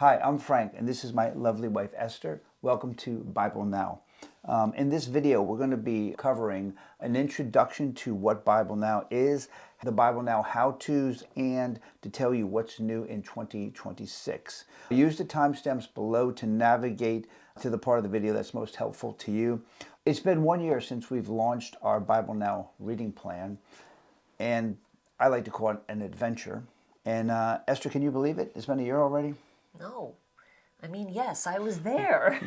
Hi, I'm Frank, and this is my lovely wife, Esther. Welcome to Bible Now. In this video, we're going to be covering an introduction to what Bible Now is, the Bible Now how-tos, and to tell you what's new in 2026. Use the timestamps below to navigate to the part of the video that's most helpful to you. It's been 1 year since we've launched our Bible Now reading plan, and I like to call it an adventure. And Esther, can you believe it? It's been a year already? No. I mean, yes, I was there.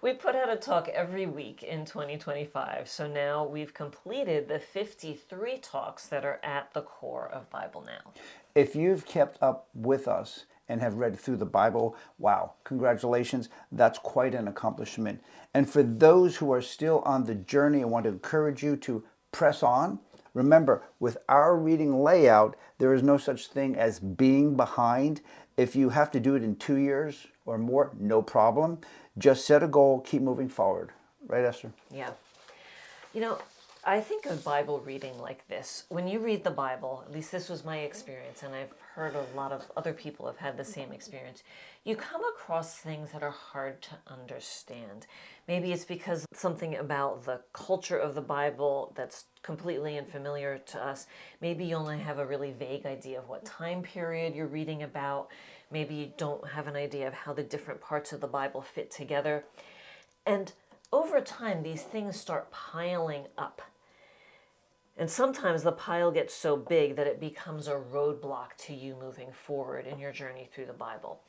We put out a talk every week in 2025. So now we've completed the 53 talks that are at the core of Bible Now. If you've kept up with us and have read through the Bible, wow, congratulations. That's quite an accomplishment. And for those who are still on the journey, I want to encourage you to press on. Remember, with our reading layout, there is no such thing as being behind. If you have to do it in 2 years or more, no problem. Just set a goal, keep moving forward. Right, Esther? Yeah. You know, I think of Bible reading like this. When you read the Bible, at least this was my experience, and I've heard a lot of other people have had the same experience, you come across things that are hard to understand. Maybe it's because something about the culture of the Bible that's completely unfamiliar to us. Maybe you only have a really vague idea of what time period you're reading about. Maybe you don't have an idea of how the different parts of the Bible fit together. And over time, these things start piling up. And sometimes the pile gets so big that it becomes a roadblock to you moving forward in your journey through the Bible.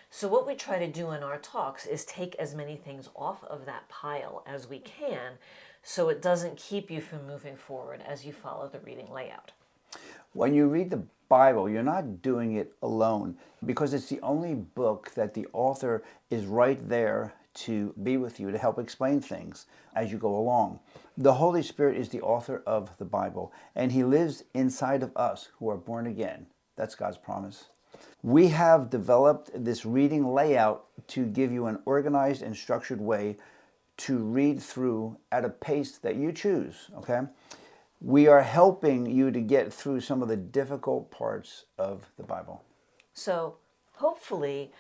So what we try to do in our talks is take as many things off of that pile as we can so it doesn't keep you from moving forward as you follow the reading layout. When you read the Bible, you're not doing it alone because it's the only book that the author is right there to be with you, to help explain things as you go along. The Holy Spirit is the author of the Bible, and He lives inside of us who are born again. That's God's promise. We have developed this reading layout to give you an organized and structured way to read through at a pace that you choose, okay? We are helping you to get through some of the difficult parts of the Bible. So hopefully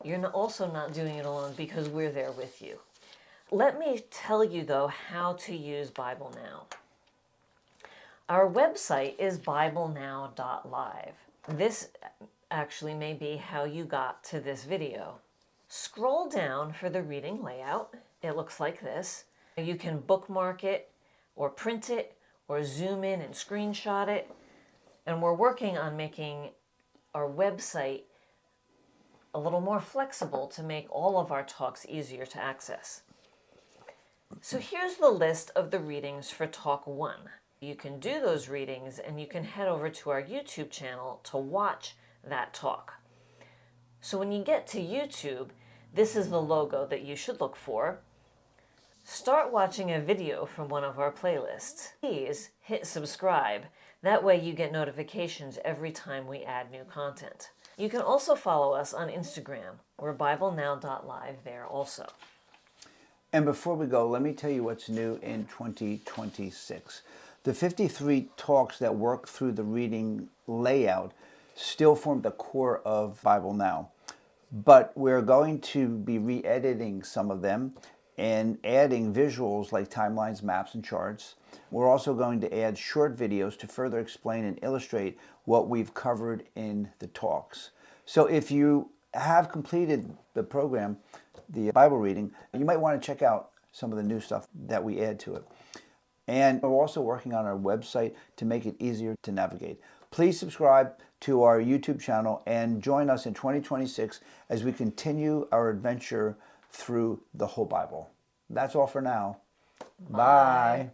you're also not doing it alone because we're there with you. Let me tell you, though, how to use Bible Now. Our website is BibleNow.live. This actually may be how you got to this video. Scroll down for the reading layout. It looks like this. You can bookmark it or print it or zoom in and screenshot it. And we're working on making our website a little more flexible to make all of our talks easier to access. So here's the list of the readings for Talk 1. You can do those readings and you can head over to our YouTube channel to watch that talk. So when you get to YouTube, this is the logo that you should look for. Start watching a video from one of our playlists. Please hit subscribe. That way you get notifications every time we add new content. You can also follow us on Instagram. We're BibleNow.live there also. And before we go, let me tell you what's new in 2026. The 53 talks that work through the reading layout still form the core of Bible Now. But we're going to be re-editing some of them and adding visuals like timelines, maps, and charts. We're also going to add short videos to further explain and illustrate what we've covered in the talks. So if you have completed the program, the Bible reading, you might want to check out some of the new stuff that we add to it. And we're also working on our website to make it easier to navigate. Please subscribe to our YouTube channel and join us in 2026 as we continue our adventure through the whole Bible. That's all for now. Bye.